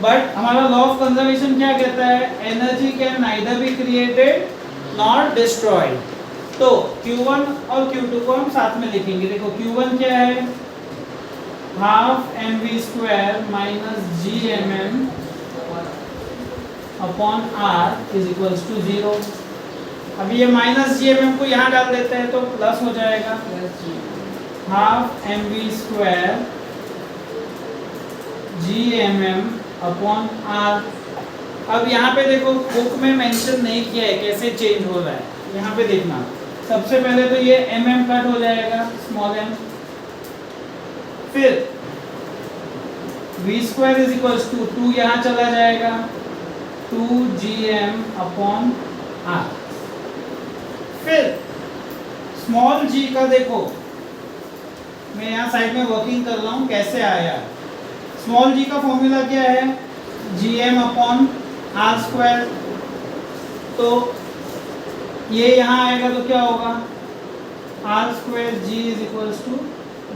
बट हमारा लॉ ऑफ कंजर्वेशन क्या कहता है, energy can neither be created not destroyed. तो Q1 और Q2 को हम साथ में लिखेंगे। देखो Q1 क्या है, half mv square minus gmm upon r is equals to zero. अभी ये माइनस gmm को यहाँ डाल देते हैं तो प्लस हो जाएगा, half mv square gmm upon r। अब यहाँ पे देखो बुक में मेंशन नहीं किया है कैसे चेंज हो रहा है, यहाँ पे देखना। सबसे पहले तो ये mm कट हो जाएगा स्मॉल m, फिर v square is equals to 2 यहाँ चला जाएगा 2gm अपॉन r। फिर स्मॉल g का देखो, मैं यहाँ साइड में वर्किंग कर रहा हूँ कैसे आया। स्मॉल g का फॉर्मूला क्या है, gm अपॉन r स्क्वायर। तो ये यहाँ आएगा तो क्या होगा, r square g is equals to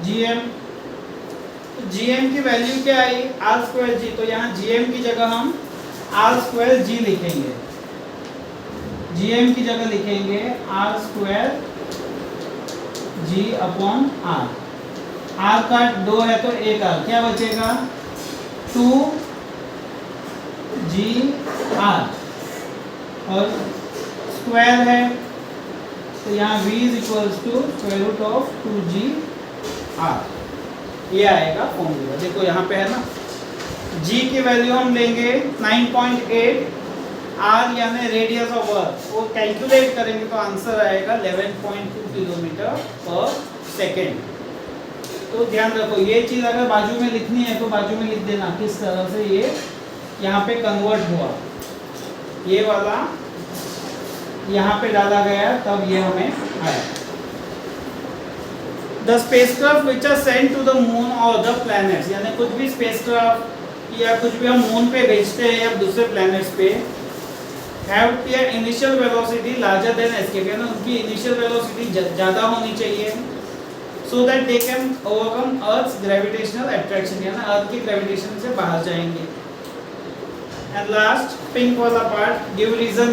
gm। gm की वैल्यू क्या आई, r स्क्वायर g, तो यहाँ gm की जगह हम r स्क्वायर g लिखेंगे। gm की जगह लिखेंगे r square g upon r। r का 2 है तो 1 r, क्या बचेगा 2gr, और स्क्वायर है तो यहाँ v is equals to square root of 2gr। R, ये आएगा फॉर्मूला। देखो यहाँ पे है ना, जी की वैल्यू हम लेंगे 9.8, आर यानी रेडियस ऑफ अर्थ, वो कैलकुलेट करेंगे तो आंसर आएगा 11.2 किलोमीटर पर सेकेंड। तो ध्यान रखो, ये चीज़ अगर बाजू में लिखनी है तो बाजू में लिख देना किस तरह से ये यहाँ पे कन्वर्ट हुआ, ये वाला यहाँ पे डाला गया तब ये हमें आया। The spacecraft which are sent to the moon or the planets, यानी कुछ भी स्पेसक्राफ्ट या कुछ भी हम मून पे भेजते हैं या दूसरे प्लैनेट्स पे, have their initial velocity larger than escape, यानी उनकी इनिशियल वेलोसिटी ज़्यादा होनी चाहिए, so that they can overcome Earth's gravitational attraction, यानी अर्थ की ग्रेविटेशन से बाहर जाएंगे। And last पिंक वाला पार्ट, give reason